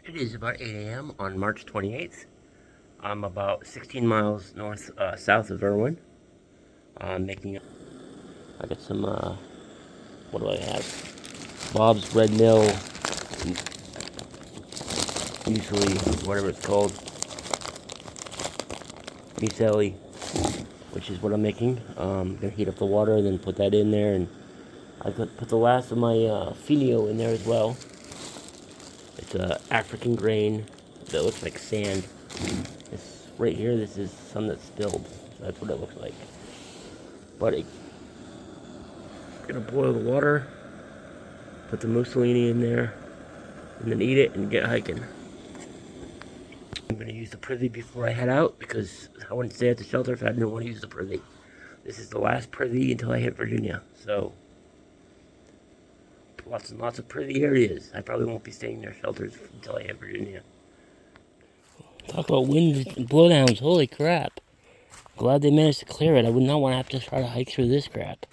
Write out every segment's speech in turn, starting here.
It is about 8 a.m. on March 28th. I'm about 16 miles south of Irwin. I got some, what do I have? Bob's Red Mill, usually, whatever it's called, muesli, which is what I'm making. Gonna heat up the water and then put that in there, and I could put the last of my finio in there as well. It's a African grain that looks like sand. This right here, this is some that's spilled. So that's what it looks like. But I'm gonna boil the water, put the mussolini in there, and then eat it and get hiking. I'm gonna use the privy before I head out because I wouldn't stay at the shelter if I didn't want to use the privy. This is the last privy until I hit Virginia. So lots and lots of privy areas. I probably won't be staying near shelters until I hit Virginia. Talk about wind and blowdowns. Holy crap. Glad they managed to clear it. I would not want to have to try to hike through this crap.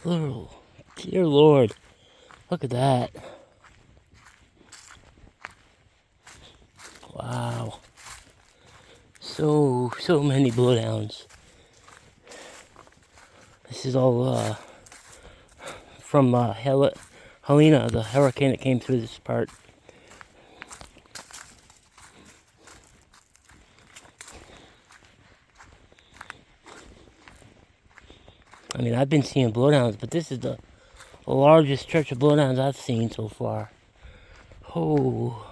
Oh, dear Lord. Look at that. Wow. So many blowdowns. This is all from Helena, the hurricane that came through this part. I mean, I've been seeing blowdowns, but this is the largest stretch of blowdowns I've seen so far. Oh.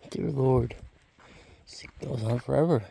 Dear Lord. This goes on forever.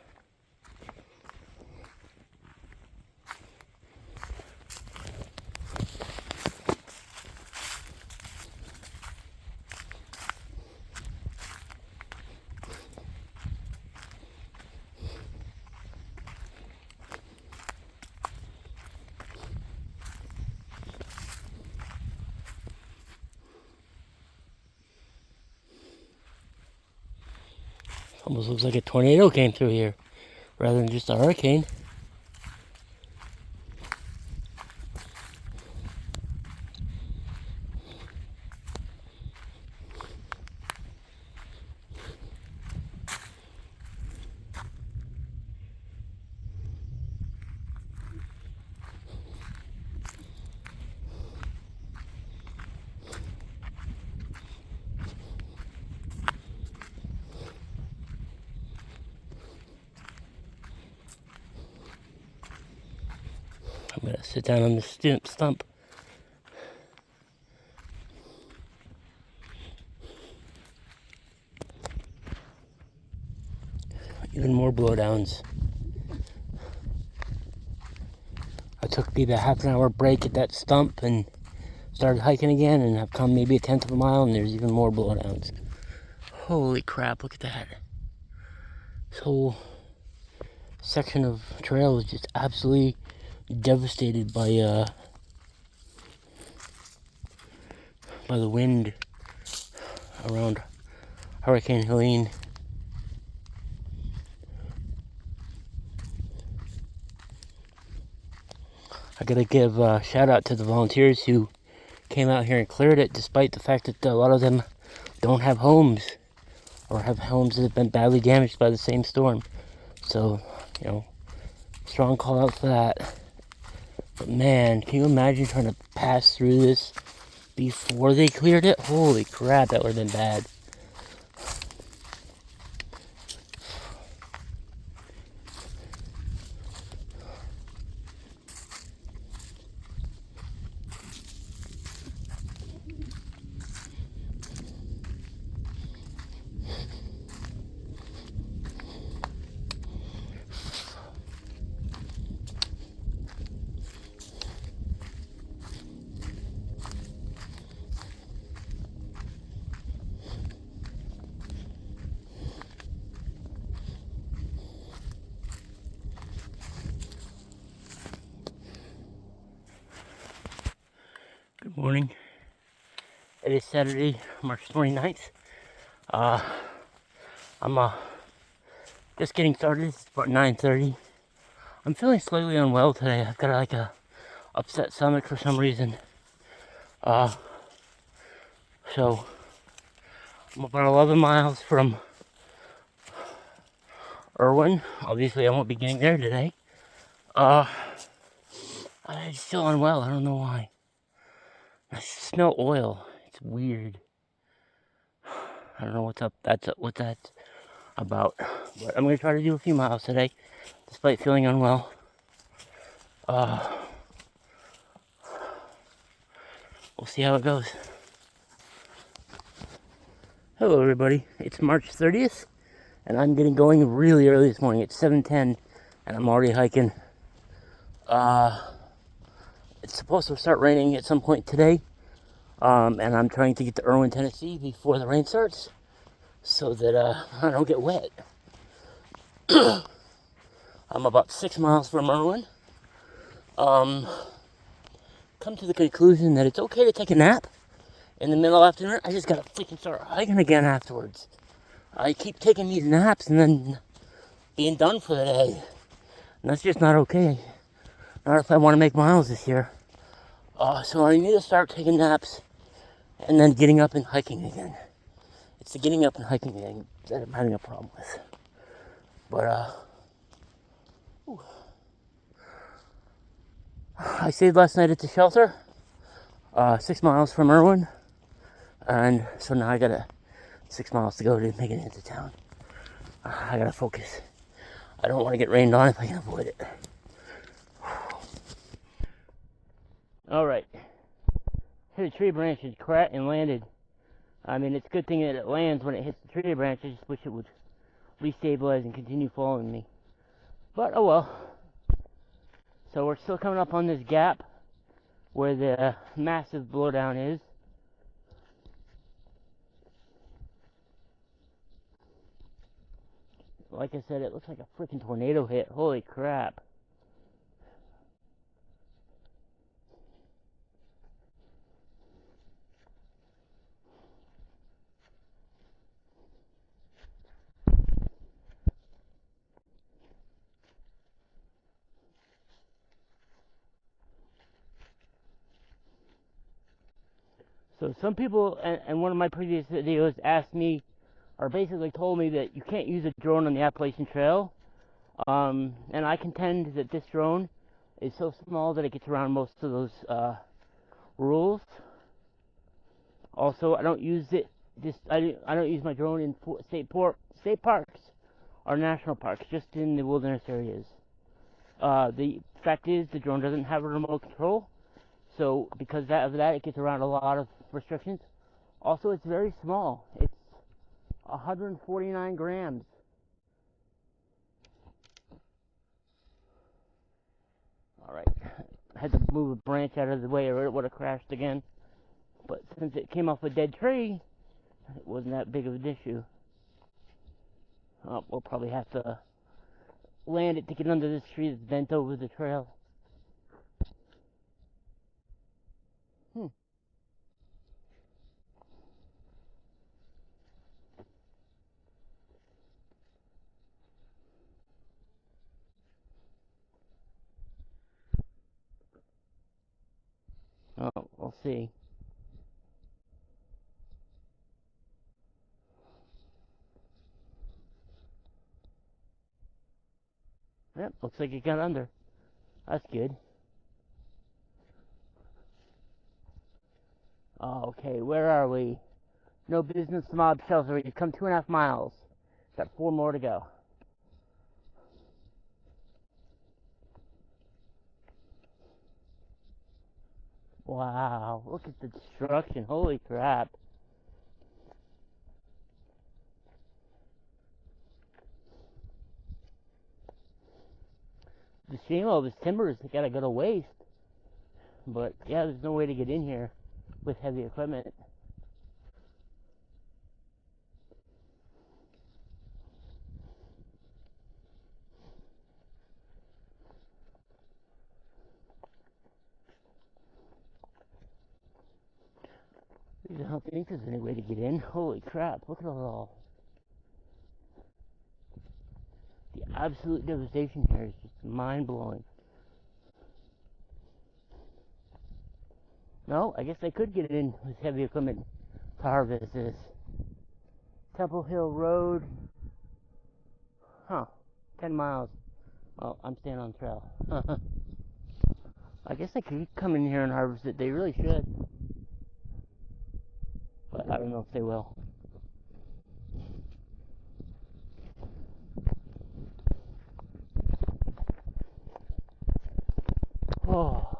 Almost looks like a tornado came through here, rather than just a hurricane. I'm gonna sit down on this stump. Even more blowdowns. I took maybe a half an hour break at that stump and started hiking again, and I've come maybe a tenth of a mile, and there's even more blowdowns. Holy crap, look at that. This whole section of trail is just absolutely devastated by the wind around Hurricane Helene. I gotta give a shout out to the volunteers who came out here and cleared it, despite the fact that a lot of them don't have homes, or have homes that have been badly damaged by the same storm. So, you know, strong call out for that. But man, can you imagine trying to pass through this before they cleared it? Holy crap, that would have been bad. Morning. It is Saturday, March 29th. I'm just getting started. It's about 9:30. I'm feeling slightly unwell today. I've got like a upset stomach for some reason. So I'm about 11 miles from Irwin. Obviously, I won't be getting there today. I'm still unwell. I don't know why. I smell oil. It's weird. I don't know what's up. What that's about. But I'm gonna try to do a few miles today, despite feeling unwell. We'll see how it goes. Hello, everybody. It's March 30th, and I'm getting going really early this morning. It's 7:10, and I'm already hiking. It's supposed to start raining at some point today, and I'm trying to get to Erwin, Tennessee before the rain starts, so that I don't get wet. I'm about 6 miles from Irwin. Come to the conclusion that it's okay to take a nap in the middle of the afternoon. I just gotta freaking start hiking again afterwards. I keep taking these naps and then being done for the day. And that's just not okay. Not if I want to make miles this year. So I need to start taking naps and then getting up and hiking again. It's the getting up and hiking again that I'm having a problem with. But, I stayed last night at the shelter, 6 miles from Irwin. And so now I got 6 miles to go to make it into town. I gotta focus. I don't want to get rained on if I can avoid it. Alright. Hit a tree branch and cracked and landed. I mean, it's a good thing that it lands when it hits the tree branch. I just wish it would restabilize and continue following me. But, oh well. So we're still coming up on this gap where the massive blowdown is. Like I said, it looks like a freaking tornado hit. Holy crap. So some people, and one of my previous videos asked me, or basically told me that you can't use a drone on the Appalachian Trail. And I contend that this drone is so small that it gets around most of those rules. Also, I don't use it. I don't use my drone in state parks or national parks, just in the wilderness areas. The fact is, the drone doesn't have a remote control, so because of that, it gets around a lot of restrictions. Also, it's very small. It's 149 grams. Alright, I had to move a branch out of the way or it would have crashed again. But since it came off a dead tree, it wasn't that big of an issue. We'll probably have to land it to get under this tree that's bent over the trail. Oh, we'll see. Yep, looks like it got under. That's good. Okay, where are we? No business mob shelter. We've come 2.5 miles. Got 4 more to go. Wow, look at the destruction. Holy crap. The shame all this timber is gotta go to waste. But yeah, there's no way to get in here with heavy equipment. I don't think there's any way to get in. Holy crap, look at it all. The absolute devastation here is just mind-blowing. No, I guess they could get in with heavy equipment to harvest this. Temple Hill Road. Huh. 10 miles. Well, I'm staying on trail. I guess they could come in here and harvest it. They really should. But I don't know if they will. Oh.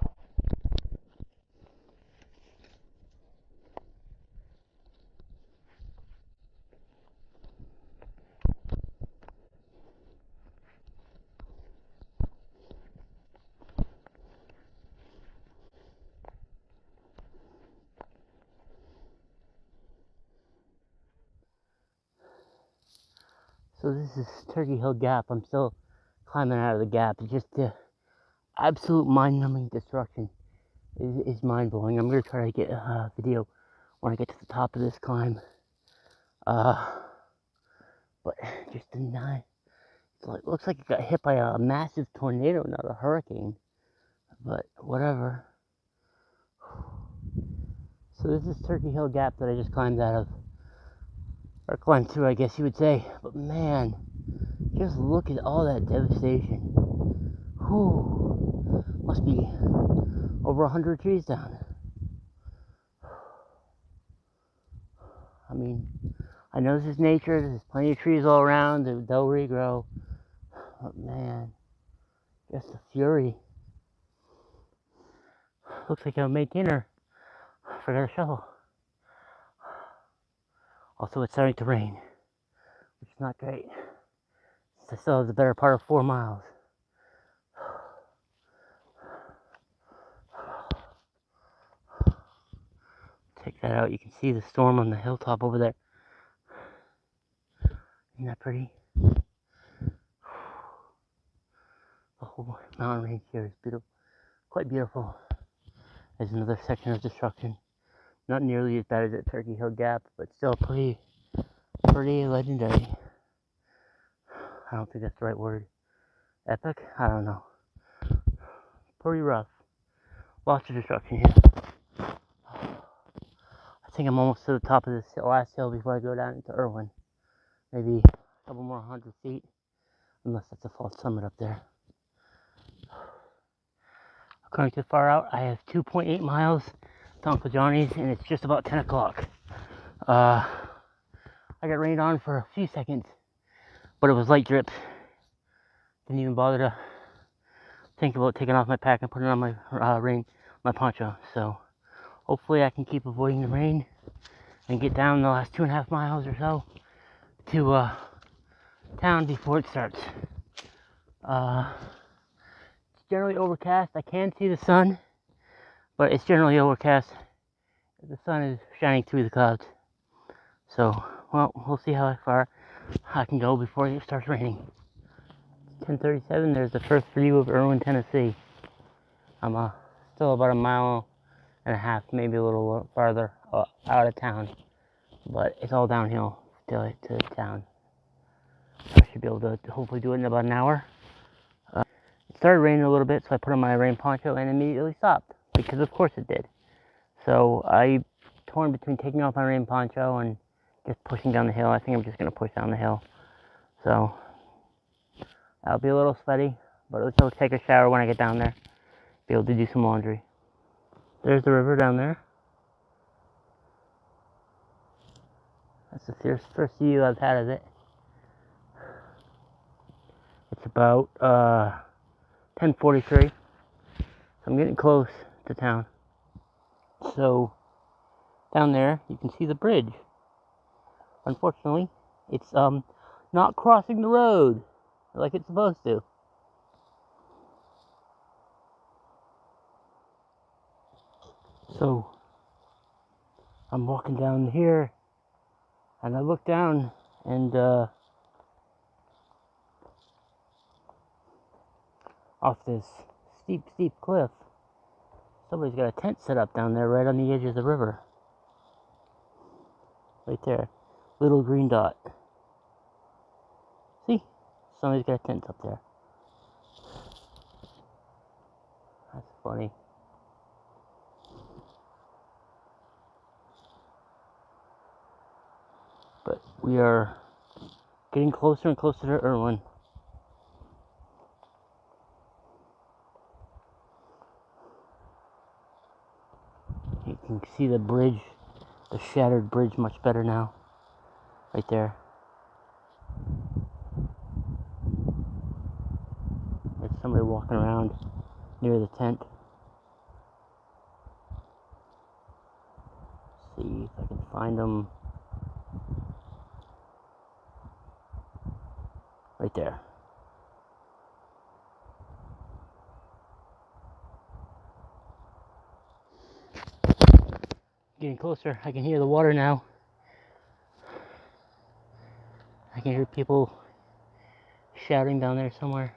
So this is Turkey Hill Gap. I'm still climbing out of the gap. It's just the absolute mind-numbing destruction is mind-blowing. I'm going to try to get a video when I get to the top of this climb. But just deny. It looks like it got hit by a massive tornado, not a hurricane. But whatever. So this is Turkey Hill Gap that I just climbed out of. Or climbed through, I guess you would say. But man, just look at all that devastation. Whew. Must be over 100 trees down. I mean, I know this is nature. There's plenty of trees all around. They'll regrow. But man, just the fury. Looks like I'll make dinner. I forgot a shovel. Also, it's starting to rain, which is not great. I still have the better part of 4 miles. Check that out. You can see the storm on the hilltop over there. Isn't that pretty? The whole mountain range here is beautiful. Quite beautiful. There's another section of destruction. Not nearly as bad as at Turkey Hill Gap, but still pretty legendary. I don't think that's the right word. Epic? I don't know. Pretty rough. Lots of destruction here. I think I'm almost to the top of this last hill before I go down into Irwin. Maybe a couple more 100 feet. Unless that's a false summit up there. According to Far Out, I have 2.8 miles to Uncle Johnny's, and it's just about 10 o'clock. I got rained on for a few seconds, but it was light drips. Didn't even bother to think about taking off my pack and putting on my my poncho. So hopefully I can keep avoiding the rain and get down the last 2.5 miles or so to town before it starts. It's generally overcast. I can see the sun, but it's generally overcast. The sun is shining through the clouds. So, well, we'll see how far I can go before it starts raining. It's 10:37. There's the first view of Erwin, Tennessee. I'm still about 1.5 miles, maybe a little farther out of town, but it's all downhill to town. I should be able to hopefully do it in about an hour. It started raining a little bit, so I put on my rain poncho and immediately stopped, because of course it did. So I torn between taking off my rain poncho and just pushing down the hill. I think I'm just going to push down the hill. So I'll be a little sweaty, but at least I'll take a shower when I get down there. Be able to do some laundry. There's the river down there. That's the first view I've had of it. It's about 10:43. So I'm getting close to town. So down there you can see the bridge. Unfortunately, it's not crossing the road like it's supposed to. So I'm walking down here, and I look down, and off this steep cliff, somebody's got a tent set up down there right on the edge of the river. Right there. Little green dot. See? Somebody's got a tent up there. That's funny. But we are getting closer and closer to Irwin. You can see the bridge, the shattered bridge, much better now. Right there. There's somebody walking around near the tent. Let's see if I can find them. Right there. Getting closer. I can hear the water now. I can hear people shouting down there somewhere.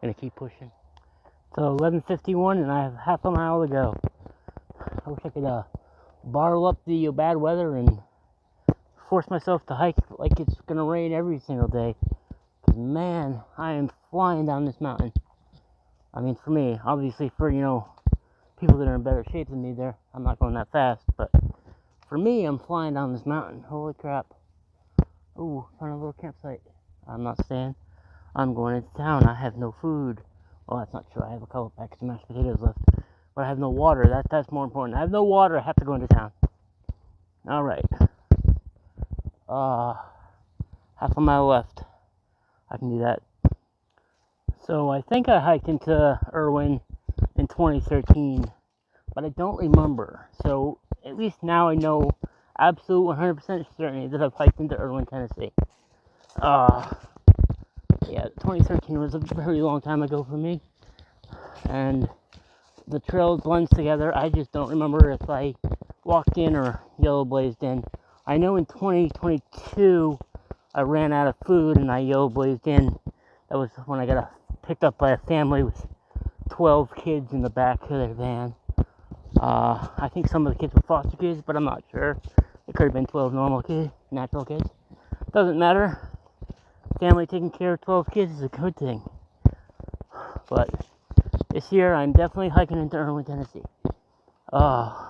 Gonna keep pushing. So 11:51 and I have half a mile to go. I wish I could bottle up the bad weather and force myself to hike like it's gonna rain every single day. 'Cause man, I am flying down this mountain. I mean, for me, obviously for, people that are in better shape than me there, I'm not going that fast, but for me, I'm flying down this mountain. Holy crap. Ooh, found a little campsite. I'm not staying. I'm going into town. I have no food. Well, that's not true. I have a couple packets of mashed potatoes left. But I have no water. That's more important. I have no water. I have to go into town. Alright. Half a mile left. I can do that. So I think I hiked into Irwin in 2013, but I don't remember. So at least now I know absolute 100% certainty that I've hiked into Irwin, Tennessee. Yeah, 2013 was a very long time ago for me, and the trail blends together. I just don't remember if I walked in or yellow blazed in. I know in 2022 I ran out of food and I yellow blazed in. That was when I got picked up by a family with 12 kids in the back of their van. I think some of the kids were foster kids, but I'm not sure. It could have been 12 normal kids, natural kids. Doesn't matter. Family taking care of 12 kids is a good thing. But this year, I'm definitely hiking into Irwin, Tennessee. Oh,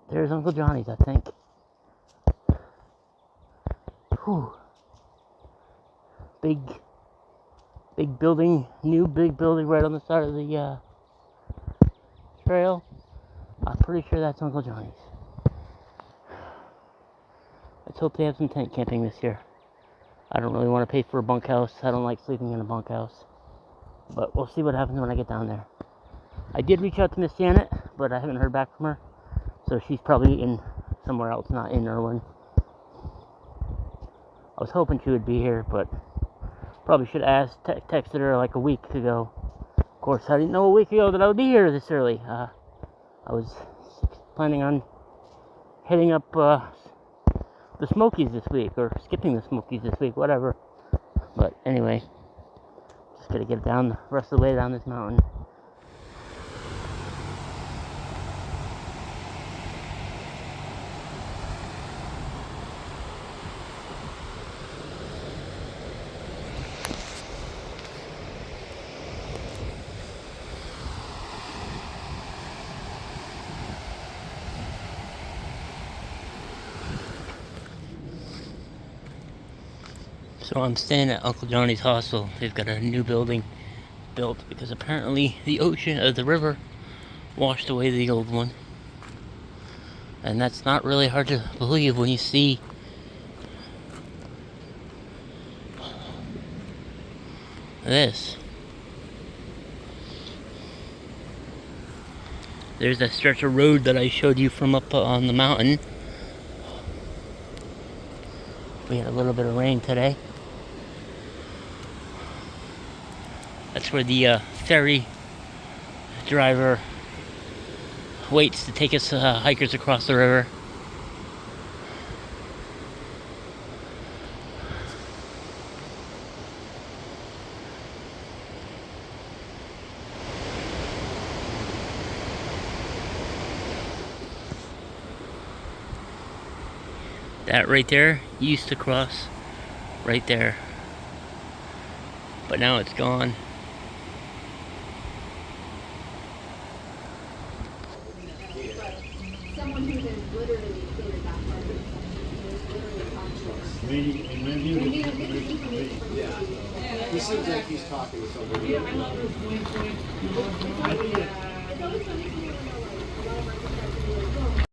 there's Uncle Johnny's, I think. Whew. Big building, new big building right on the side of the trail. I'm pretty sure that's Uncle Johnny's. Let's hope they have some tent camping this year. I don't really want to pay for a bunkhouse. I don't like sleeping in a bunkhouse. But we'll see what happens when I get down there. I did reach out to Miss Janet, but I haven't heard back from her. So she's probably in somewhere else, not in Irwin. I was hoping she would be here, but probably should have texted her like a week ago. Of course, I didn't know a week ago that I would be here this early. I was planning on heading up the Smokies this week, or skipping the Smokies this week, whatever. But anyway, just gotta get down the rest of the way down this mountain. So I'm staying at Uncle Johnny's hostel. They've got a new building built because apparently the river washed away the old one. And that's not really hard to believe when you see this. There's that stretch of road that I showed you from up on the mountain. We had a little bit of rain today. That's where the ferry driver waits to take us hikers across the river. That right there used to cross right there, but now it's gone. Someone who then literally cleared that part of Yeah. He seems like he's talking to somebody. It's always funny to me when they're like,